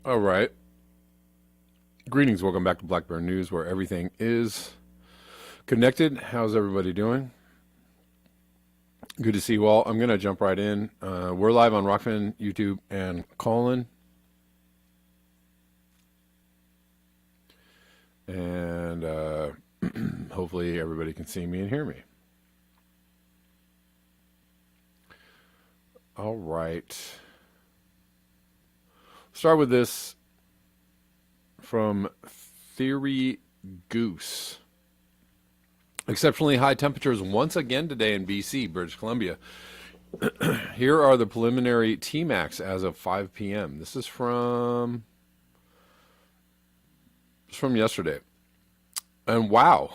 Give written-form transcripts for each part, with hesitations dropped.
All right. Greetings. Welcome back to Black Bear News, where everything is connected. How's everybody doing? Good to see you all. I'm going to jump right in. We're live on Rockfin, YouTube, and Callin. And hopefully everybody can see me and hear me. All right. Start with this from Theory Goose. Exceptionally high temperatures once again today in BC, British Columbia. Here are the preliminary T-max as of 5 p.m. This is from yesterday. And wow.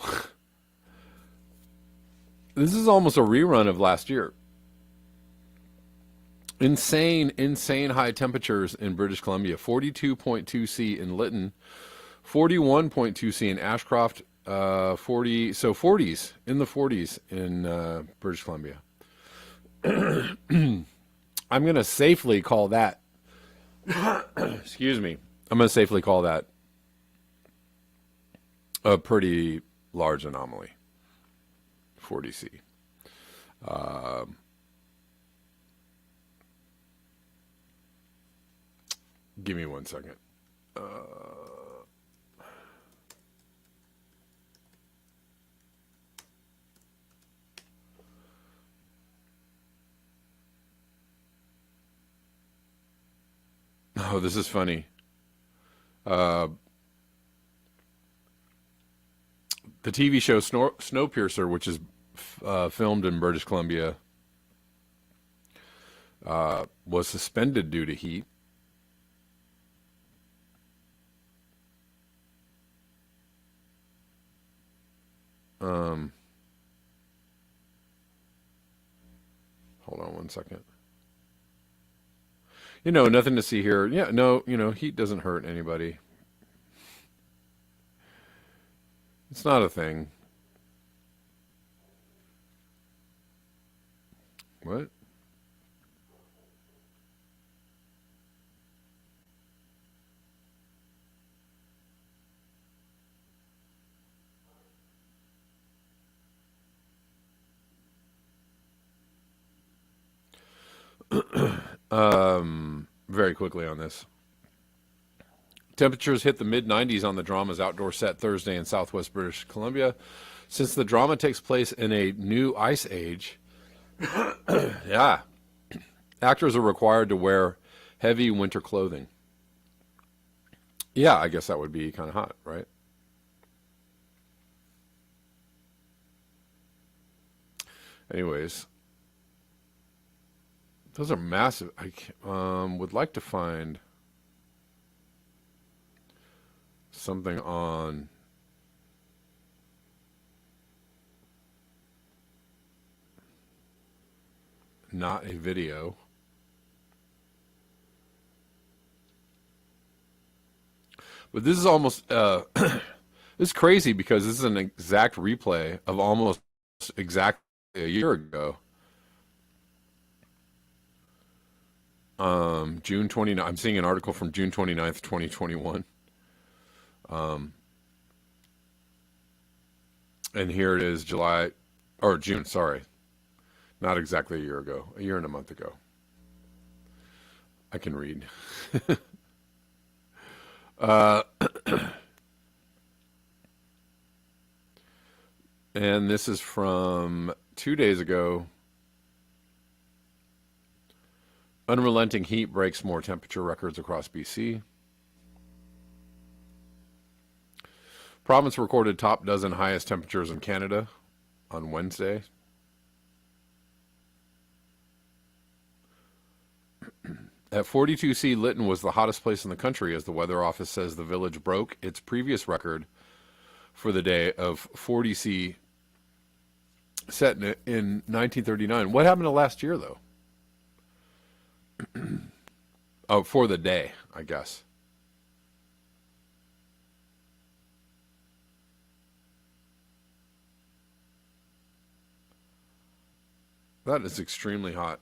This is almost a rerun of last year. Insane high temperatures in British Columbia. 42.2 C in Lytton, 41.2 C in Ashcroft, 40s in the 40s in British Columbia. I'm going to safely call that, excuse me, I'm going to safely call that a pretty large anomaly, 40 C. Give me 1 second. Oh, this is funny. The TV show Snowpiercer, which is filmed in British Columbia, was suspended due to heat. Hold on 1 second. Nothing to see here. Yeah, no, heat doesn't hurt anybody. It's not a thing. What? Very quickly on this. Temperatures hit the mid-90s on the drama's outdoor set Thursday in southwest British Columbia. Since the drama takes place in a new ice age, yeah, actors are required to wear heavy winter clothing. Yeah, I guess that would be kind of hot, right? Anyways, those are massive. I would like to find something on not a video. But this is almost this is crazy because this is an exact replay of almost exactly a year ago. June 29th. I'm seeing an article from June 29th, 2021. And here it is, July or June, sorry. Not exactly a year ago, a year and a month ago. I can read. And this is from 2 days ago. Unrelenting heat breaks more temperature records across BC. Province recorded top dozen highest temperatures in Canada on Wednesday. At 42C, Lytton was the hottest place in the country as the weather office says the village broke its previous record for the day of 40C set in 1939. What happened to last year, though? Oh, for the day, I guess. That is extremely hot.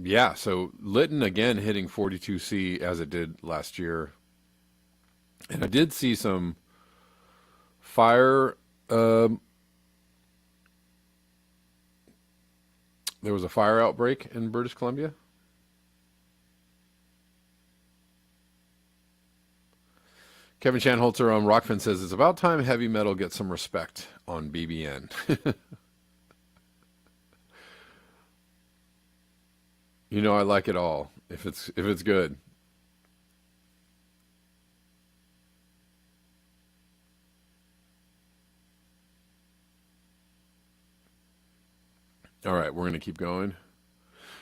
Yeah, so Lytton again hitting 42C as it did last year. And I did see some fire. There was a fire outbreak in British Columbia. Kevin Shanholzer on Rockfin says it's about time heavy metal gets some respect on BBN. You know I like it all if it's good. All right, we're gonna keep going.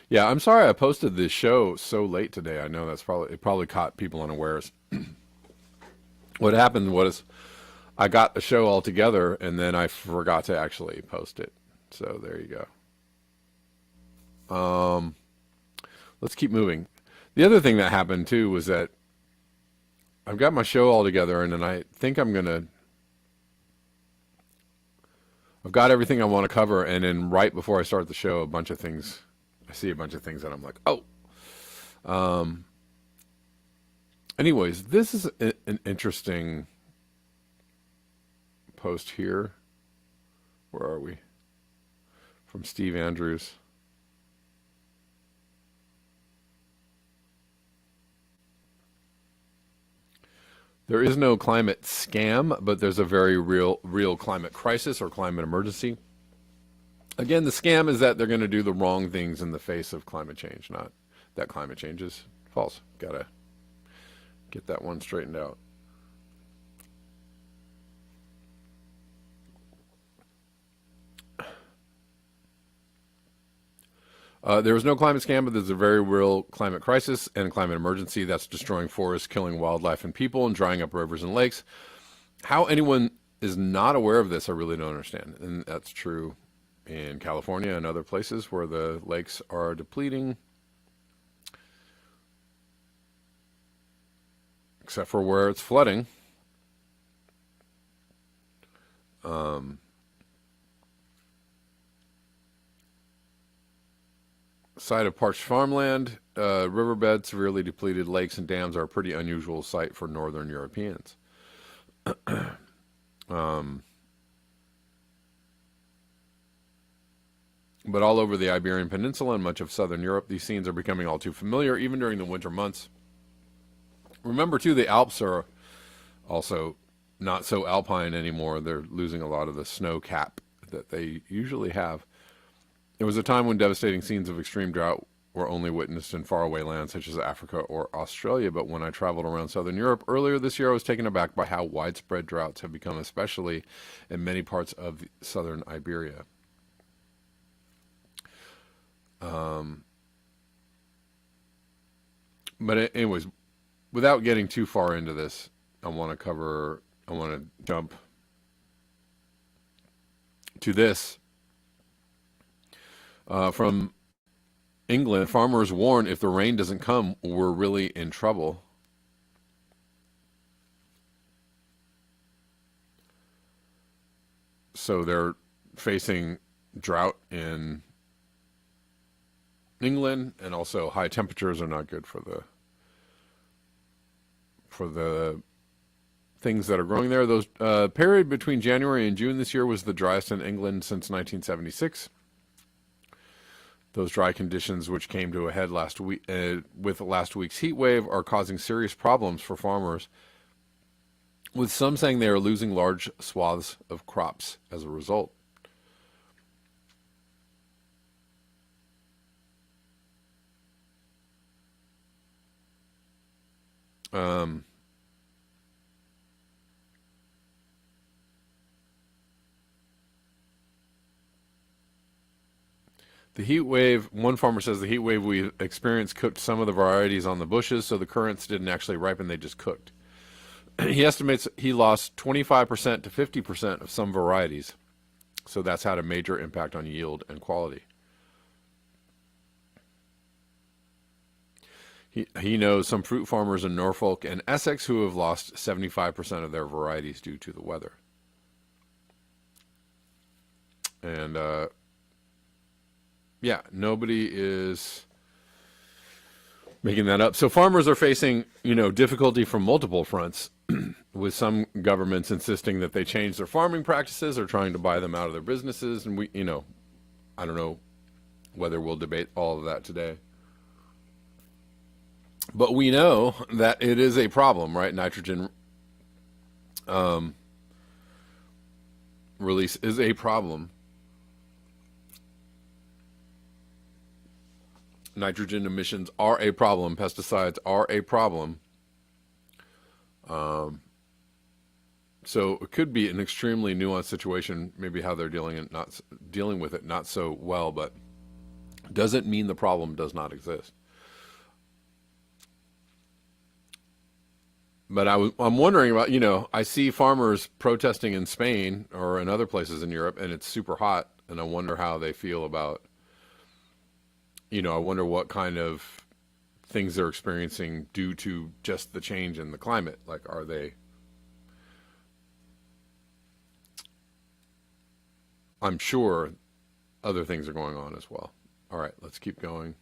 Yeah, I'm sorry I posted this show so late today. I know it probably caught people unawares. What happened was I got the show all together and then I forgot to actually post it. So there you go. Let's keep moving. The other thing that happened too was that I've got my show all together and then I think I've got everything I want to cover, and then right before I start the show, I see a bunch of things that I'm like, oh. Um, Anyways, this is an interesting post here. Where are we? From Steve Andrews. There is no climate scam, but there's a very real climate crisis or climate emergency. Again, the scam is that they're going to do the wrong things in the face of climate change, not that climate change is false. Gotta get that one straightened out. There is no climate scam, but there's a very real climate crisis and climate emergency that's destroying forests, killing wildlife and people, and drying up rivers and lakes. How anyone is not aware of this, I really don't understand. And that's true in California and other places where the lakes are depleting, except for where it's flooding. Site of parched farmland, riverbed, severely depleted lakes and dams are a pretty unusual sight for northern Europeans. But all over the Iberian Peninsula and much of southern Europe, these scenes are becoming all too familiar, even during the winter months. Remember, too, the Alps are also not so alpine anymore. They're losing a lot of the snow cap that they usually have. There was a time when devastating scenes of extreme drought were only witnessed in faraway lands such as Africa or Australia, but when I traveled around southern Europe earlier this year, I was taken aback by how widespread droughts have become, especially in many parts of southern Iberia. But anyways, without getting too far into this, I want to jump to this. From England, farmers warn if the rain doesn't come, we're really in trouble. So they're facing drought in England, and also high temperatures are not good for the things that are growing there. Those period between January and June this year was the driest in England since 1976. Those dry conditions, which came to a head last week with last week's heat wave, are causing serious problems for farmers, with some saying they are losing large swaths of crops as a result. Um, The heat wave, one farmer says the heat wave we experienced cooked some of the varieties on the bushes, so the currants didn't actually ripen, they just cooked. He estimates he lost 25% to 50% of some varieties, so that's had a major impact on yield and quality. He knows some fruit farmers in Norfolk and Essex who have lost 75% of their varieties due to the weather. And yeah, nobody is making that up. So farmers are facing, difficulty from multiple fronts, with some governments insisting that they change their farming practices or trying to buy them out of their businesses. And I don't know whether we'll debate all of that today. But we know that it is a problem, right? Nitrogen release is a problem. Nitrogen emissions are a problem. Pesticides are a problem. So it could be an extremely nuanced situation, maybe how they're dealing with it not so well, but doesn't mean the problem does not exist. But I'm wondering about, I see farmers protesting in Spain or in other places in Europe, and it's super hot, and I wonder how they feel about, I wonder what kind of things they're experiencing due to just the change in the climate. Like, are they... I'm sure other things are going on as well. All right, let's keep going.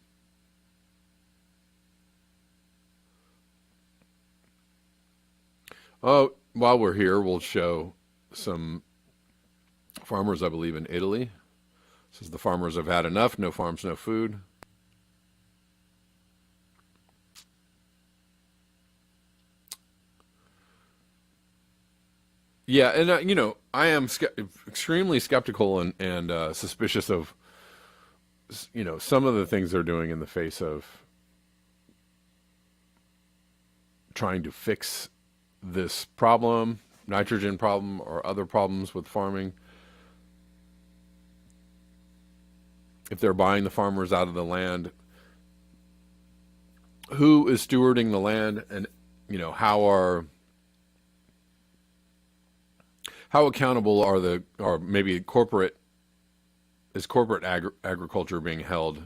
Oh, while we're here, we'll show some farmers, I believe, in Italy. It says the farmers have had enough. No farms, no food. Yeah, and I am extremely skeptical and suspicious of some of the things they're doing in the face of trying to fix this problem, nitrogen problem, or other problems with farming. If they're buying the farmers out of the land, who is stewarding the land, and how accountable are maybe corporate agriculture being held,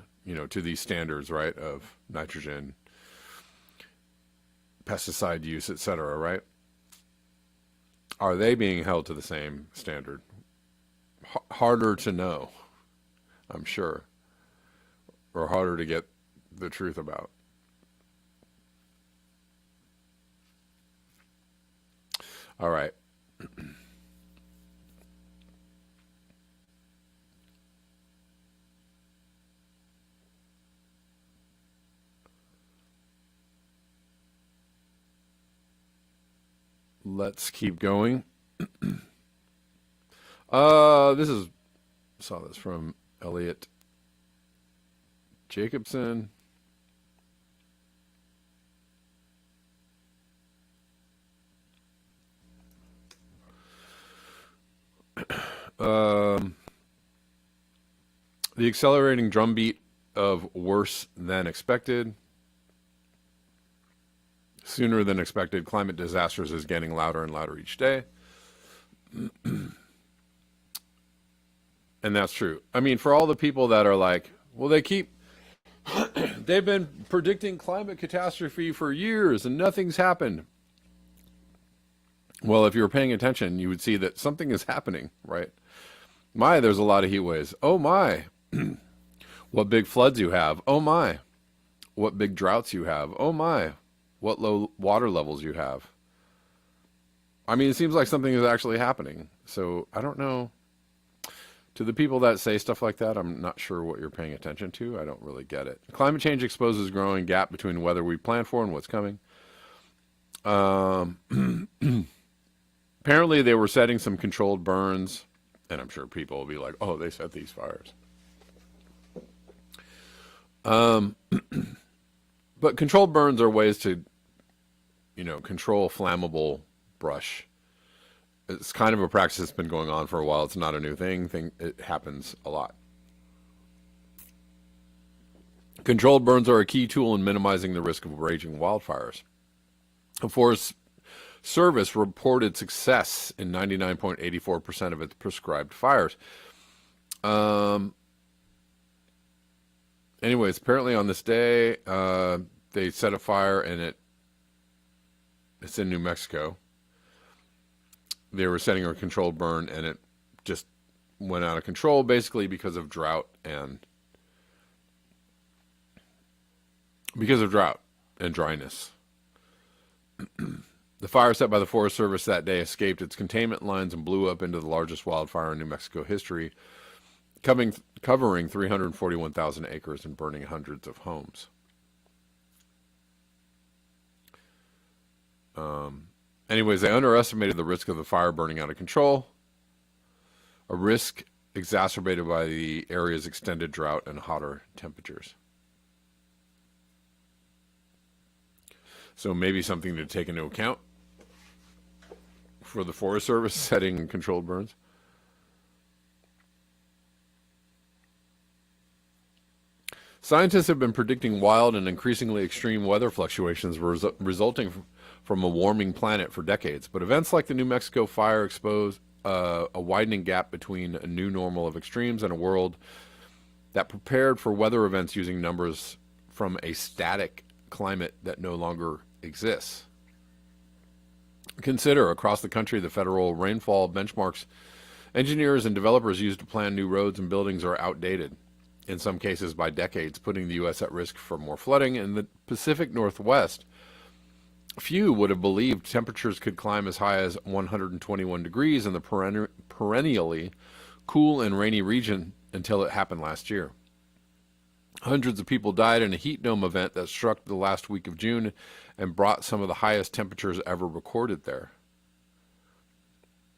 to these standards, right, of nitrogen, pesticide use, etc., right? Are they being held to the same standard? Harder to know, I'm sure, or harder to get the truth about. All right. Let's keep going. Saw this from Elliot Jacobson. The accelerating drumbeat of worse than expected, sooner than expected climate disasters is getting louder and louder each day. And that's true. I mean, for all the people that are like, well, they've been predicting climate catastrophe for years and nothing's happened. Well, if you were paying attention, you would see that something is happening, right? There's a lot of heat waves. Oh my, what big floods you have. Oh my, what big droughts you have. Oh my, what low water levels you have. I mean, it seems like something is actually happening. So I don't know. To the people that say stuff like that, I'm not sure what you're paying attention to. I don't really get it. Climate change exposes growing gap between weather we plan for and what's coming. Apparently they were setting some controlled burns, and I'm sure people will be like, oh, they set these fires. But controlled burns are ways to, control flammable brush. It's kind of a practice that's been going on for a while. It's not a new thing. It happens a lot. Controlled burns are a key tool in minimizing the risk of raging wildfires. The Forest Service reported success in 99.84% of its prescribed fires. Anyways, apparently on this day, they set a fire and it's in New Mexico. They were setting a controlled burn and it just went out of control basically because of drought and because of drought and dryness. The fire set by the Forest Service that day escaped its containment lines and blew up into the largest wildfire in New Mexico history, covering 341,000 acres and burning hundreds of homes. Anyways, they underestimated the risk of the fire burning out of control, a risk exacerbated by the area's extended drought and hotter temperatures. So maybe something to take into account for the Forest Service setting controlled burns. Scientists have been predicting wild and increasingly extreme weather fluctuations resulting from a warming planet for decades, but events like the New Mexico fire expose a widening gap between a new normal of extremes and a world that prepared for weather events using numbers from a static climate that no longer exists. Consider, across the country, the federal rainfall benchmarks engineers and developers use to plan new roads and buildings are outdated, in some cases by decades, putting the U.S. at risk for more flooding. In the Pacific Northwest, few would have believed temperatures could climb as high as 121 degrees in the perennially cool and rainy region until it happened last year. Hundreds of people died in a heat dome event that struck the last week of June and brought some of the highest temperatures ever recorded there.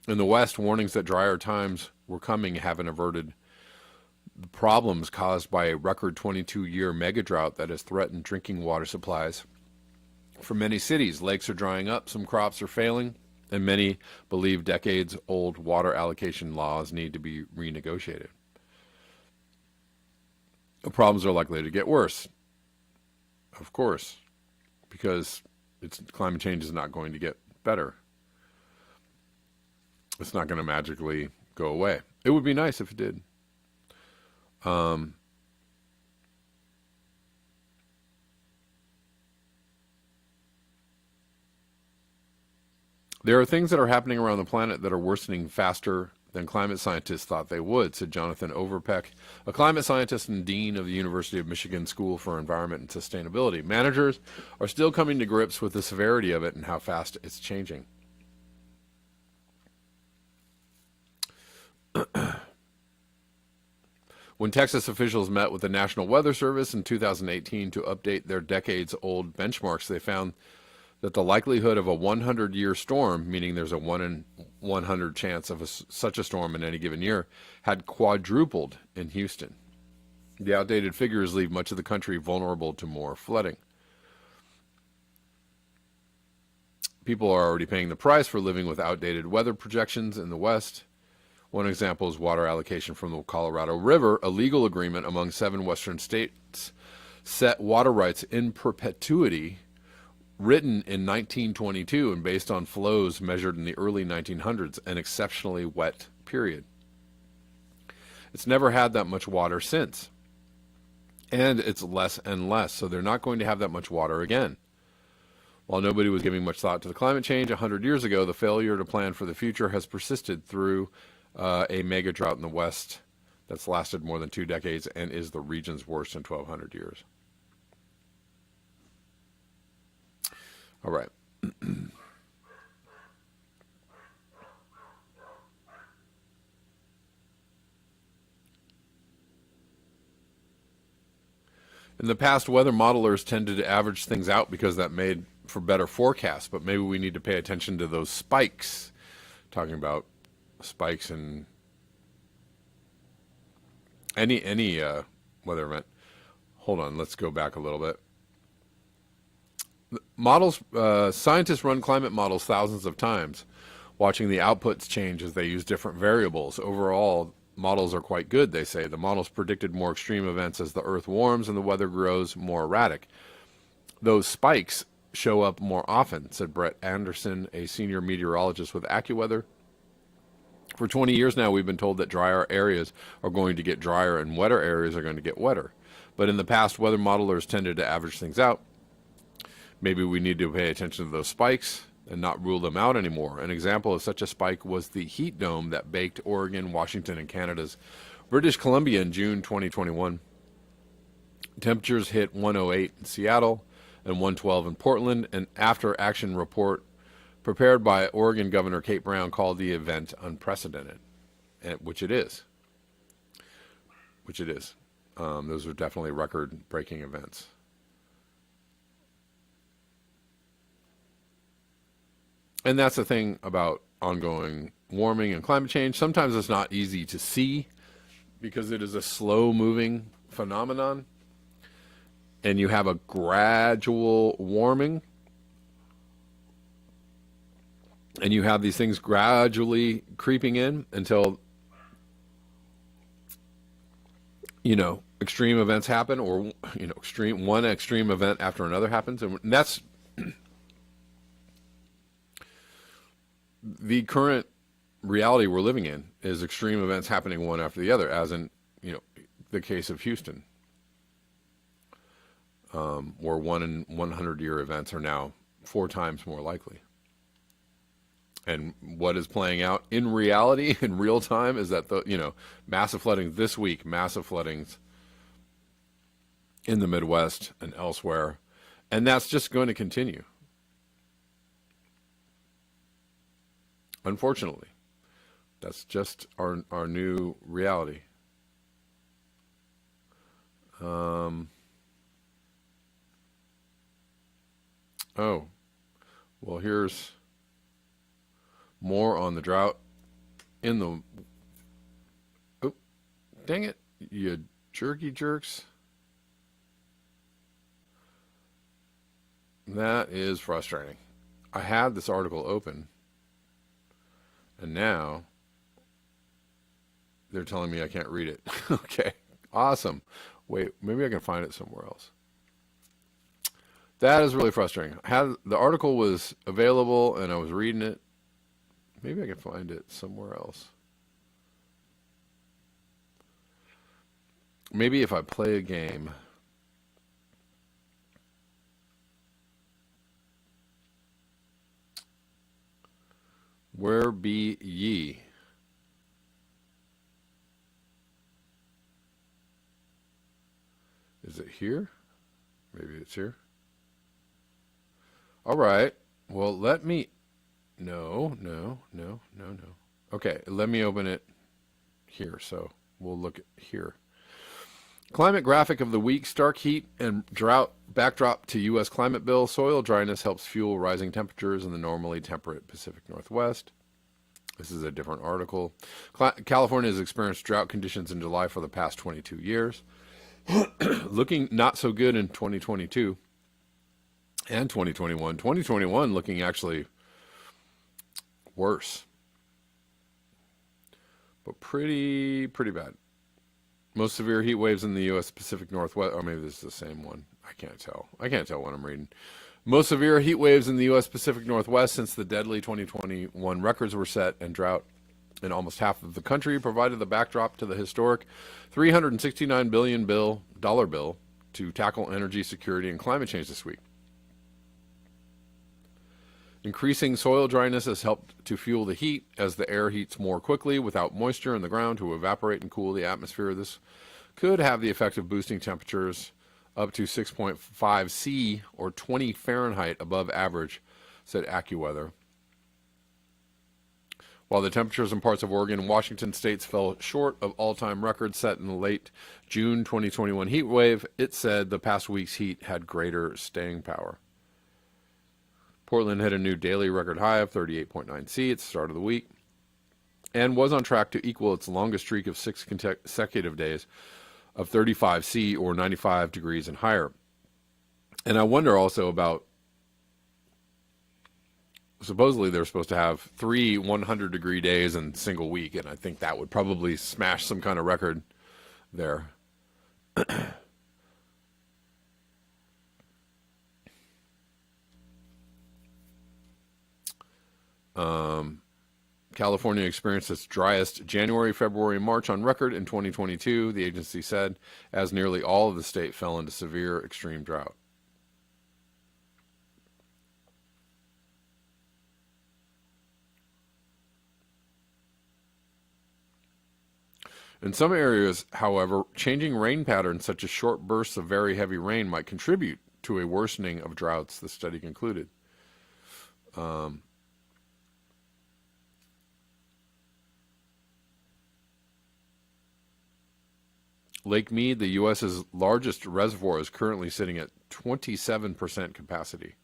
In the West, warnings that drier times were coming haven't averted the problems caused by a record 22-year mega drought that has threatened drinking water supplies. For many cities, lakes are drying up, some crops are failing, and many believe decades-old water allocation laws need to be renegotiated. The problems are likely to get worse, of course, because climate change is not going to get better. It's not going to magically go away. It would be nice if it did. There are things that are happening around the planet that are worsening faster than climate scientists thought they would, said Jonathan Overpeck, a climate scientist and dean of the University of Michigan School for Environment and Sustainability. Managers are still coming to grips with the severity of it and how fast it's changing. When Texas officials met with the National Weather Service in 2018 to update their decades-old benchmarks, they found that the likelihood of a 100-year storm, meaning there's a 1 in 100 chance of such a storm in any given year, had quadrupled in Houston. The outdated figures leave much of the country vulnerable to more flooding. People are already paying the price for living with outdated weather projections in the West. One example is water allocation from the Colorado River. A legal agreement among 7 western states set water rights in perpetuity, written in 1922 and based on flows measured in the early 1900s, an exceptionally wet period. It's never had that much water since. And it's less and less, so they're not going to have that much water again. While nobody was giving much thought to the climate change 100 years ago, the failure to plan for the future has persisted through a mega drought in the West that's lasted more than 2 decades and is the region's worst in 1,200 years. All right. In the past, weather modelers tended to average things out because that made for better forecasts, but maybe we need to pay attention to those spikes. Talking about spikes in any weather event. Hold on, let's go back a little bit. Models, scientists run climate models thousands of times, watching the outputs change as they use different variables. Overall, models are quite good, they say. The models predicted more extreme events as the Earth warms and the weather grows more erratic. Those spikes show up more often, said Brett Anderson, a senior meteorologist with AccuWeather. For 20 years now, we've been told that drier areas are going to get drier and wetter areas are going to get wetter. But in the past, weather modelers tended to average things out. Maybe we need to pay attention to those spikes and not rule them out anymore. An example of such a spike was the heat dome that baked Oregon, Washington, and Canada's British Columbia in June 2021. Temperatures hit 108 in Seattle and 112 in Portland. An after action report prepared by Oregon Governor Kate Brown called the event unprecedented, which it is. Those are definitely record breaking events. And that's the thing about ongoing warming and climate change. Sometimes it's not easy to see because it is a slow moving phenomenon. And you have a gradual warming. And you have these things gradually creeping in until, extreme events happen, or, one extreme event after another happens. And that's the current reality we're living in, is extreme events happening one after the other, as in, the case of Houston, where 1 in 100-year events are now 4 times more likely. And what is playing out in reality, in real time, is that massive flooding this week, massive floodings in the Midwest and elsewhere, and that's just going to continue. Unfortunately, that's just our new reality. Oh, well, here's more on the drought in the... Oh, dang it, you jerky jerks. That is frustrating. I had this article open, and now they're telling me I can't read it. Okay, awesome. Wait, maybe I can find it somewhere else. That is really frustrating. The article was available, and I was reading it. Maybe I can find it somewhere else. Maybe if I play a game. Where be ye? Is it here? Maybe it's here. All right. Well, let me... No. Okay, let me open it here. So we'll look at here. Climate graphic of the week: stark heat and drought backdrop to U.S. climate bill. Soil dryness helps fuel rising temperatures in the normally temperate Pacific Northwest. This is a different article. California has experienced drought conditions in July for the past 22 years. Looking not so good in 2022 and 2021. 2021 looking actually worse, but pretty bad. Most severe heat waves in the U.S. Pacific Northwest. Or maybe this is the same one. I can't tell what I'm reading. Most severe heat waves in the U.S. Pacific Northwest since the deadly 2021 records were set, and drought in almost half of the country provided the backdrop to the historic $369 billion bill to tackle energy security and climate change this week. Increasing soil dryness has helped to fuel the heat as the air heats more quickly without moisture in the ground to evaporate and cool the atmosphere. This could have the effect of boosting temperatures up to 6.5 C or 20 Fahrenheit above average, said AccuWeather. While the temperatures in parts of Oregon and Washington states fell short of all-time records set in the late June 2021 heat wave, it said the past week's heat had greater staying power. Portland hit a new daily record high of 38.9 C at the start of the week and was on track to equal its longest streak of 6 consecutive days of 35 C or 95 degrees and higher. And I wonder also about, supposedly they're supposed to have 3 100-degree days in a single week, and I think that would probably smash some kind of record there. California experienced its driest January, February, and March on record in 2022, the agency said, as nearly all of the state fell into severe extreme drought. In some areas, however, changing rain patterns such as short bursts of very heavy rain might contribute to a worsening of droughts, the study concluded. Lake Mead, the U.S.'s largest reservoir, is currently sitting at 27% capacity.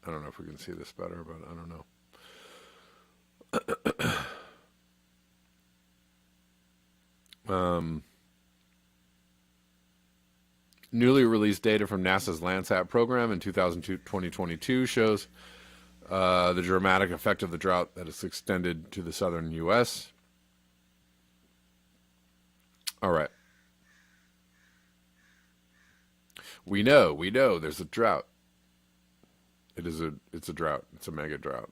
I don't know if we can see this better, but I don't know. Newly released data from NASA's Landsat program in 2022 shows the dramatic effect of the drought that has extended to the southern U.S. All right. We know there's a drought. It's a drought. It's a mega drought.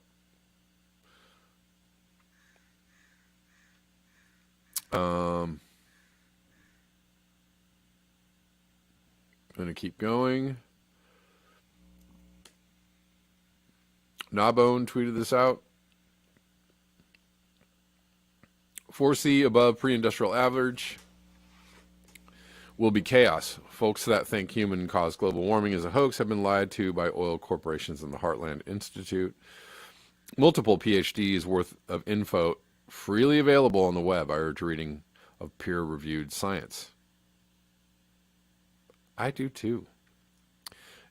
I'm going to keep going. Gnawbone tweeted this out. 4C above pre-industrial average will be chaos. Folks that think human-caused global warming is a hoax have been lied to by oil corporations and the Heartland Institute. Multiple PhDs worth of info freely available on the web. I urge reading of peer-reviewed science. I do too.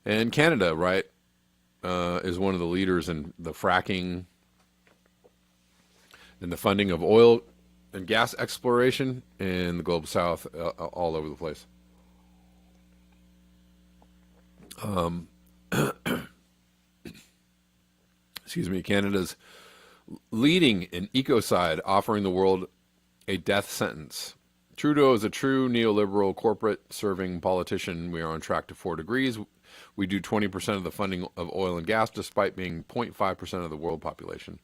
And Canada, right, is one of the leaders in the fracking and the funding of oil and gas exploration in the global south, all over the place. Excuse me, Canada's leading in ecocide, offering the world a death sentence. Trudeau is a true neoliberal corporate-serving politician. We are on track to 4 degrees. We do 20% of the funding of oil and gas, despite being 0.5% of the world population.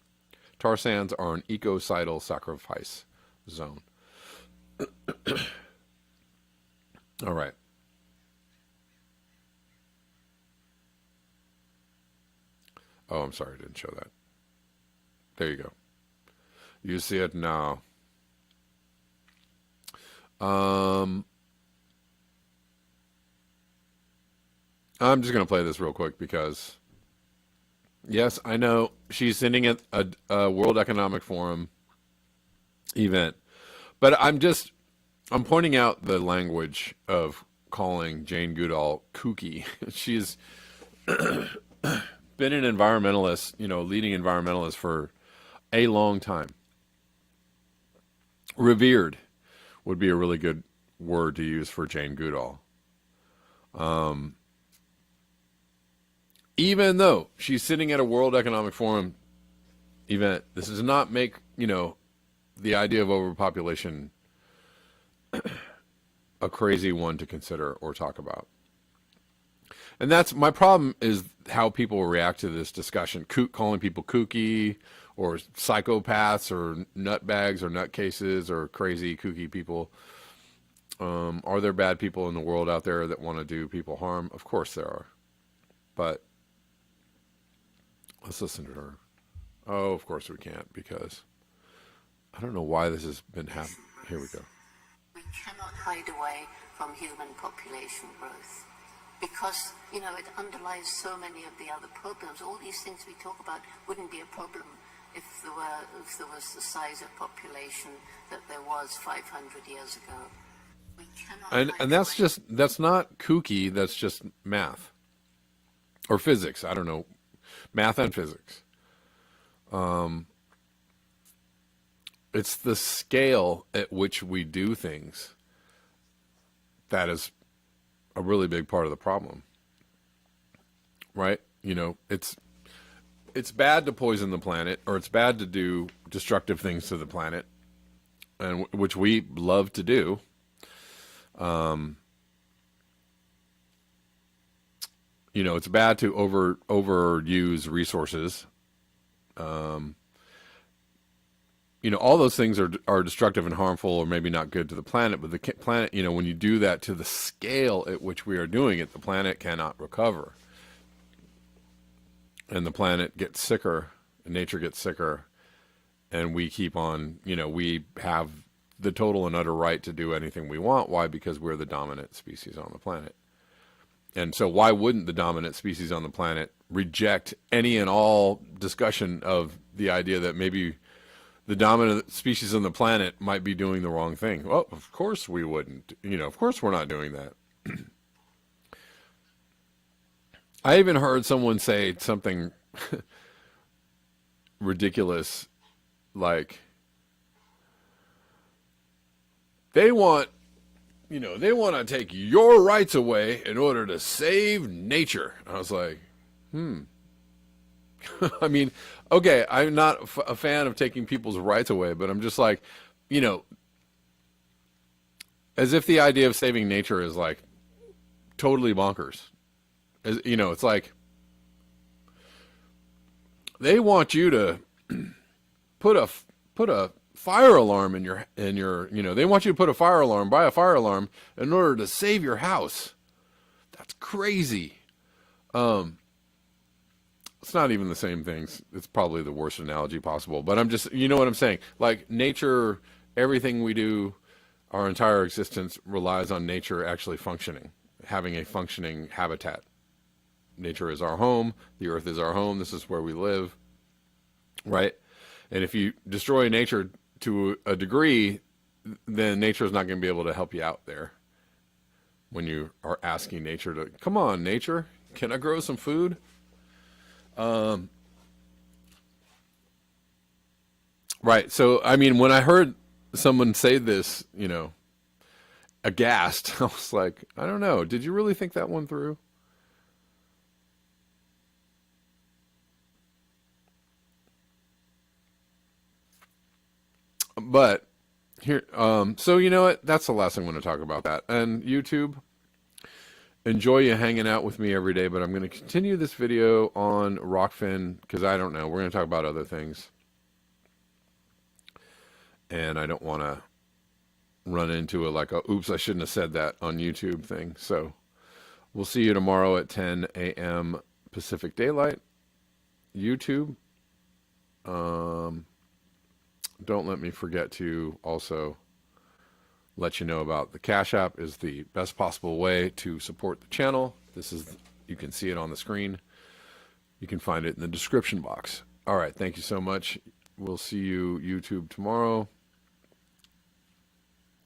Tar sands are an ecocidal sacrifice zone. All right. Oh, I'm sorry, I didn't show that. There you go. You see it now. I'm just going to play this real quick because, yes, I know she's sitting at a World Economic Forum event, but I'm pointing out the language of calling Jane Goodall kooky. She's been an environmentalist, leading environmentalist for a long time. Revered would be a really good word to use for Jane Goodall. Even though she's sitting at a World Economic Forum event, this does not make, the idea of overpopulation a crazy one to consider or talk about. And that's my problem, is how people react to this discussion, calling people kooky or psychopaths or nutbags or nutcases or crazy kooky people. Are there bad people in the world out there that want to do people harm? Of course there are. But let's listen to her. Oh, of course we can't, because I don't know why this has been happening. Here we go. We cannot hide away from human population growth because, it underlies so many of the other problems. All these things we talk about wouldn't be a problem if there was the size of population that there was 500 years ago. We cannot and that's not kooky, that's just math. Or physics, I don't know. Math and physics. It's the scale at which we do things that is a really big part of the problem, right? It's bad to poison the planet, or it's bad to do destructive things to the planet, and which we love to do. It's bad to overuse resources. all those things are destructive and harmful, or maybe not good to the planet. But the planet, when you do that to the scale at which we are doing it, the planet cannot recover, and the planet gets sicker, and nature gets sicker, and we keep on. We have the total and utter right to do anything we want. Why? Because we're the dominant species on the planet. And so why wouldn't the dominant species on the planet reject any and all discussion of the idea that maybe the dominant species on the planet might be doing the wrong thing? Well, of course we wouldn't. Of course we're not doing that. I even heard someone say something ridiculous, like they want to take your rights away in order to save nature. I was like, I mean, okay, I'm not a fan of taking people's rights away, but I'm just like, as if the idea of saving nature is like totally bonkers. It's like they want you to put a fire alarm in your they want you to put a fire alarm, buy a fire alarm in order to save your house. That's crazy. It's not even the same things. It's probably the worst analogy possible, but I'm just, what I'm saying? Like nature, everything we do, our entire existence relies on nature actually functioning, having a functioning habitat. Nature is our home. The earth is our home. This is where we live, right? And if you destroy nature to a degree, then nature is not going to be able to help you out there. When you are asking nature to, come on, nature, can I grow some food? Right. So, I mean, when I heard someone say this, aghast, I was like, I don't know. Did you really think that one through? But here, so you know what? That's the last thing I want to talk about that. And YouTube, enjoy you hanging out with me every day, but I'm going to continue this video on Rockfin because I don't know. We're going to talk about other things. And I don't want to run into oops, I shouldn't have said that on YouTube thing. So we'll see you tomorrow at 10 a.m. Pacific Daylight. YouTube. Don't let me forget to also let you know about the Cash App is the best possible way to support the channel. You can see it on the screen. You can find it in the description box. All right. Thank you so much. We'll see you YouTube tomorrow.